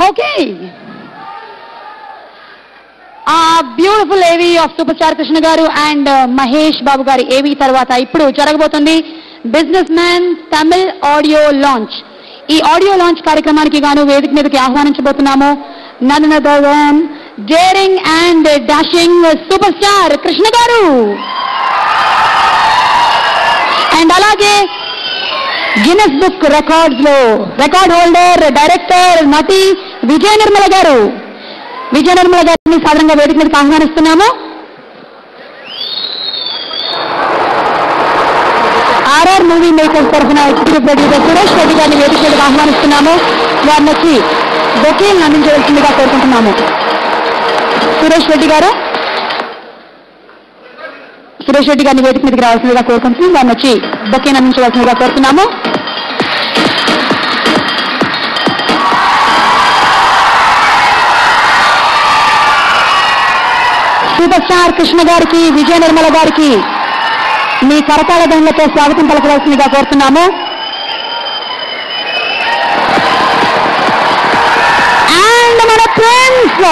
Okay. Beautiful AV of super star Krishna garu and Mahesh Babu గారి AV తర్వాత ఇప్పుడు జరగబోతుంది business man Tamil audio launch. ఈ ఆడియో లాంచ్ కార్యక్రమానికి గాను వేదిక మీదకి ఆహ్వానించబోతున్నాము none other than daring and dashing super star Krishna garu and అలాగే గిన్నెస్ బుక్ రికార్డ్స్ లో రికార్డ్ హోల్డర్ డైరెక్టర్ నటి విజయ నిర్మల గారు. విజయ నిర్మల గారిని సాధారణంగా వేదిక మీదకి ఆహ్వానిస్తున్నాము. ఆర్ఆర్ మూవీ మేకర్స్ తరఫున ఎగ్జిక్యూటివ్ ప్రొడ్యూసర్ సురేష్ రెడ్డి గారిని వేదిక మీదకి ఆహ్వానిస్తున్నాము. వారిని వచ్చి బొకేలను అందించవలసిందిగా కోరుకుంటున్నాము. సురేష్ రెడ్డి గారిని వేదిక మీదకి రావాల్సిందిగా కోరుకుంటున్నాం. వారిని వచ్చి బొకేను అందించవలసిందిగా కోరుతున్నాము. సూపర్ స్టార్ కృష్ణ గారికి విజయ నిర్మల గారికి మీ కరతాళ ధ్వనులతో స్వాగతం పలకవలసిందిగా కోరుతున్నాము. అండ్ మన ప్రిన్స్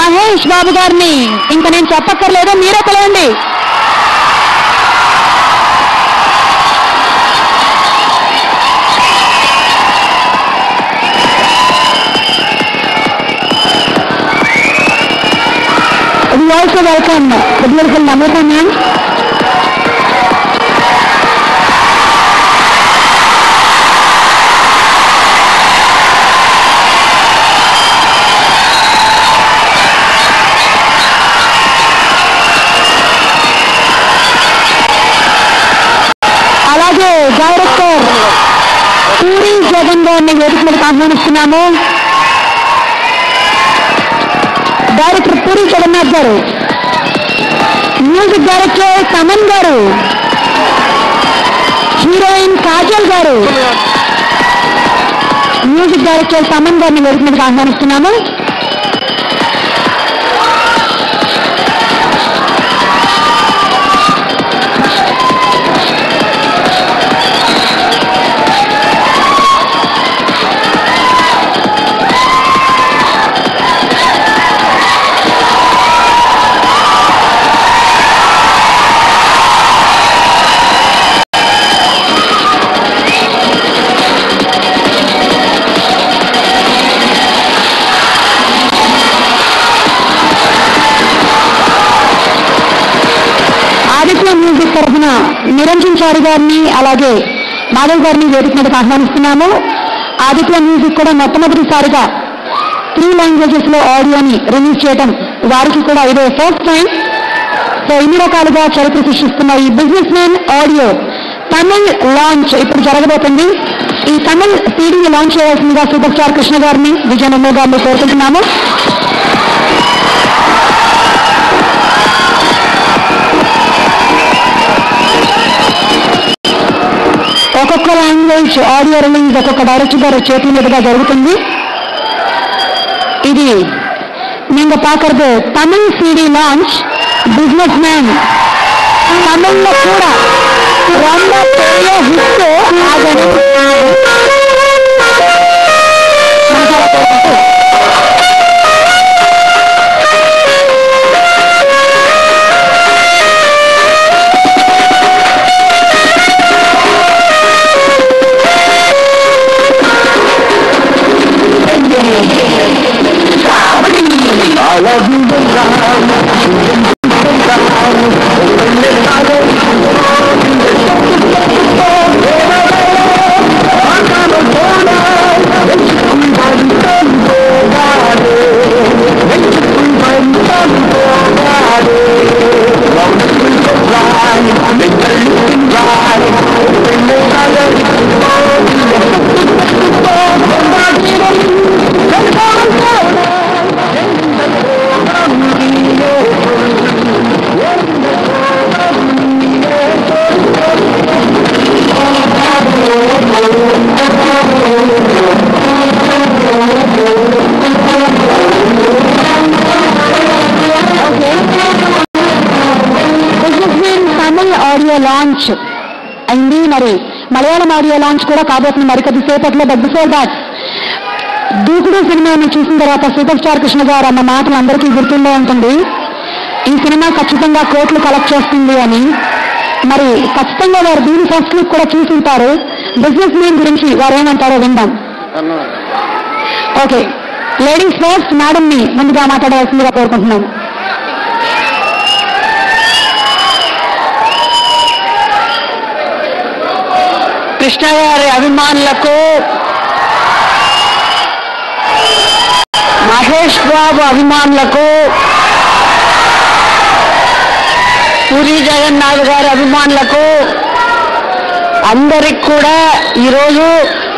మహేష్ బాబు గారిని ఇంకా నేను చెప్పక్కర్లేదు, మీరే పిలవండి. We also welcome the beautiful Namita ma'am. అలాగే డైరెక్టర్ పూరి జగన్ గారిని వేదిక మీదకి ఆహ్వానిస్తున్నాము. డైరెక్టర్ పూరి జగన్నాథ్ గారు, మ్యూజిక్ డైరెక్టర్ తమన్ గారు, హీరోయిన్ కాజల్ గారు, మ్యూజిక్ డైరెక్టర్ తమన్ గారిని వేదిక మీదకి ఆహ్వానిస్తున్నాము. మ్యూజిక్ తరఫున నిరంజన్ చారి గారిని అలాగే మాధవ్ గారిని వేదిక మీదకి ఆహ్వానిస్తున్నాము. ఆదిత్య మ్యూజిక్ కూడా మొట్టమొదటిసారిగా 3 లాంగ్వేజెస్ లో ఆడియోని రిలీజ్ చేయడం వారికి కూడా ఇదే ఫస్ట్ టైం. సో ఇన్ని రకాలుగా చరిత్ర సృష్టిస్తున్న ఈ businessman audio Tamil launch ఇప్పుడు జరగబోతుంది. ఈ తమిళ్ సీడీని లాంచ్ చేయాల్సిందిగా సూపర్ స్టార్ కృష్ణ గారిని విజయ నిర్మల గారిని కోరుకుంటున్నాము. ఒక్కొక్క లాంగ్వేజ్ ఆడియో రిలీజ్ ఒక్కొక్క డైరెక్టర్ గారు చేతుల మీదుగా జరుగుతుంది. ఇది நீங்க பார்க்கறது Tamil CD launch businessman. தமிழ்ல கூட ரொம்ப பெரிய ஹிட் ஆகணும். అయింది. మరి మలయాళం ఆడియో లాంచ్ కూడా కాబోతుంది మరి కొద్దిసేపట్లో. బట్ బిఫోర్ దాట్, దూకుడు సినిమాని చూసిన తర్వాత సూపర్ స్టార్ కృష్ణ గారు అన్న మాటలు అందరికీ గుర్తుండే ఉంటుంది. ఈ సినిమా ఖచ్చితంగా కోట్లు కలెక్ట్ చేస్తుంది అని. మరి ఖచ్చితంగా వారు దీని ఫస్ట్ లుక్ కూడా చూసి ఉంటారు. బిజినెస్ మ్యాన్ గురించి వారు ఏమంటారో విందాం. ఓకే, లేడీస్ ఫస్ట్, మేడం ని ముందుగా మాట్లాడవలసిందిగా కోరుకుంటున్నాను. కృష్ణ గారి అభిమానులకు, మహేష్ బాబు అభిమానులకు, పూరి జగన్నాథ్ గారి అభిమానులకు అందరికి కూడా ఈరోజు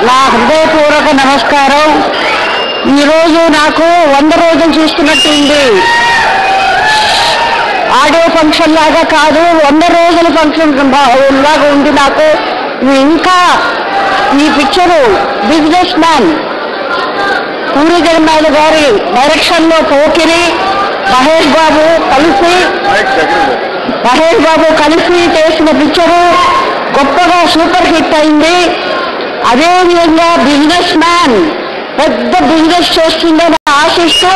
నా హృదయపూర్వక నమస్కారం. ఈరోజు నాకు 100 రోజులు చూస్తున్నట్టుంది. ఆడియో ఫంక్షన్ లాగా కాదు, 100 రోజుల ఫంక్షన్ లాగా ఉంది నాకు. ఇంకా ఈ picture businessman Puri Jagannadh గారి డైరెక్షన్ లో పోకిరి మహేష్ బాబు కలిసి చేసిన పిక్చరు గొప్పగా సూపర్ హిట్ అయింది. అదేవిధంగా బిజినెస్ మ్యాన్ పెద్ద బిజినెస్ చేస్తుందని ఆశిస్తూ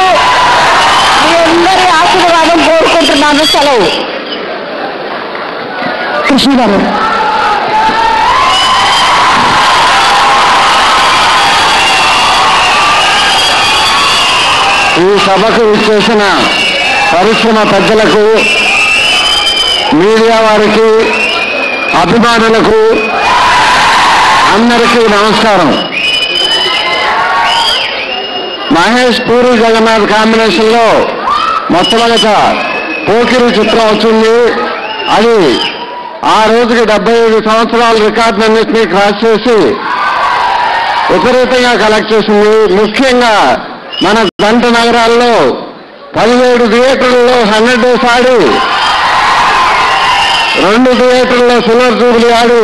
మీ అందరి ఆశీర్వాదం కోరుకుంటున్నాను. సెలవు. కృష్ణ గారు. ఈ సభకు విచ్చేసిన పరిశ్రమ పెద్దలకు, మీడియా వారికి, అభిమానులకు అందరికీ నమస్కారం. మహేష్ పూరి జగన్నాథ్ కాంబినేషన్ లో మొట్టమొదట పోకిరి చిత్రం వచ్చింది. అది ఆ రోజుకి 75 సంవత్సరాల రికార్డులన్నింటినీ క్రాస్ చేసి విపరీతంగా కలెక్ట్ చేసింది. ముఖ్యంగా మన జంట నగరాల్లో 17 థియేటర్లలో 100 డేస్ ఆడి, 2 థియేటర్లలో సిల్వర్ జూబిలీ ఆడి,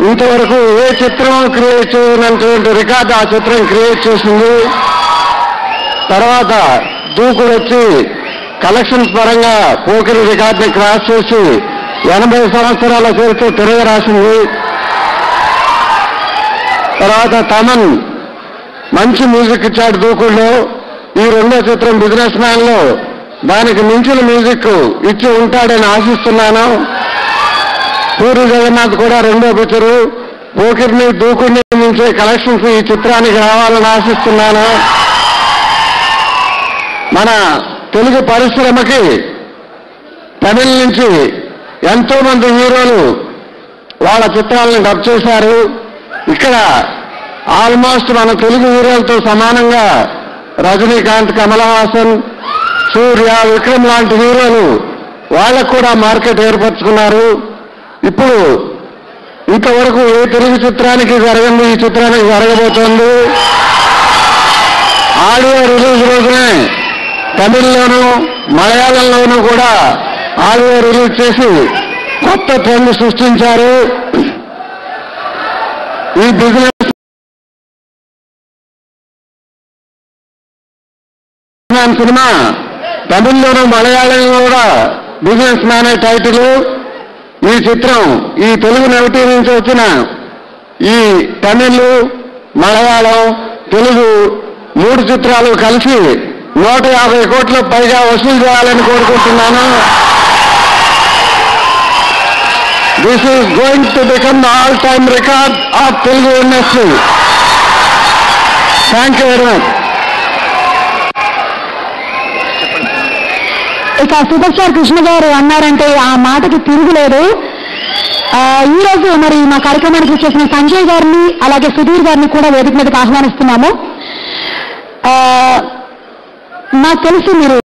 ఇంతవరకు ఏ చిత్రం క్రియేట్ చేయనటువంటి రికార్డు ఆ చిత్రం క్రియేట్ చేసింది. తర్వాత దూకుడు వచ్చి కలెక్షన్స్ పరంగా పోకిరి రికార్డుని క్రాస్ చేసి 80 సంవత్సరాల చరిత్ర తిరగరాసింది. తర్వాత తమన్ మంచి మ్యూజిక్ ఇచ్చాడు దూకుడులో. ఈ రెండో చిత్రం బిజినెస్ మ్యాన్ లో దానికి మించిన మ్యూజిక్ ఇచ్చి ఉంటాడని ఆశిస్తున్నాను. పూరి జగన్నాథ్ కూడా రెండో పిక్చరు పోకిరిని దూకుడిని మించే కలెక్షన్స్ ఈ చిత్రానికి రావాలని ఆశిస్తున్నాను. మన తెలుగు పరిశ్రమకి తమిళ నుంచి ఎంతో మంది హీరోలు వాళ్ళ చిత్రాలను డబ్ చేశారు. ఇక్కడ ఆల్మోస్ట్ మన తెలుగు హీరోలతో సమానంగా రజనీకాంత్, కమల్ హాసన్, సూర్య, విక్రమ్ లాంటి హీరోలు వాళ్ళకు కూడా మార్కెట్ ఏర్పరచుకున్నారు. ఇప్పుడు ఇంతవరకు ఏ తెలుగు చిత్రానికి జరగంది ఈ చిత్రానికి జరగబోతోంది. ఆడియో రిలీజ్ రోజునే తమిళ్లోనూ మలయాళంలోనూ కూడా ఆడియో రిలీజ్ చేసి కొత్త ట్రెండ్ సృష్టించారు. ఈ బిజినెస్ సినిమా తమిళ్లోనూ మలయాళంలో కూడా బిజినెస్ మ్యాన్ అనే టైటిల్. ఈ చిత్రం ఈ తెలుగు నెగిటివ్ నుంచి వచ్చిన ఈ తమిళ్, మలయాళం, తెలుగు 3 చిత్రాలు కలిసి 150 కోట్ల పైగా వసూలు చేయాలని కోరుకుంటున్నాను. This is going to become the all time record of Telugu industry. Thank you very much. ఇక సూపర్ స్టార్ కృష్ణ గారు అన్నారంటే ఆ మాటకి తిరుగులేదు. ఈ రోజు మరి మా కార్యక్రమానికి వచ్చేసిన సంజయ్ గారిని అలాగే సుధీర్ గారిని కూడా వేదిక మీదకి ఆహ్వానిస్తున్నాము. నాకు తెలిసి మీరు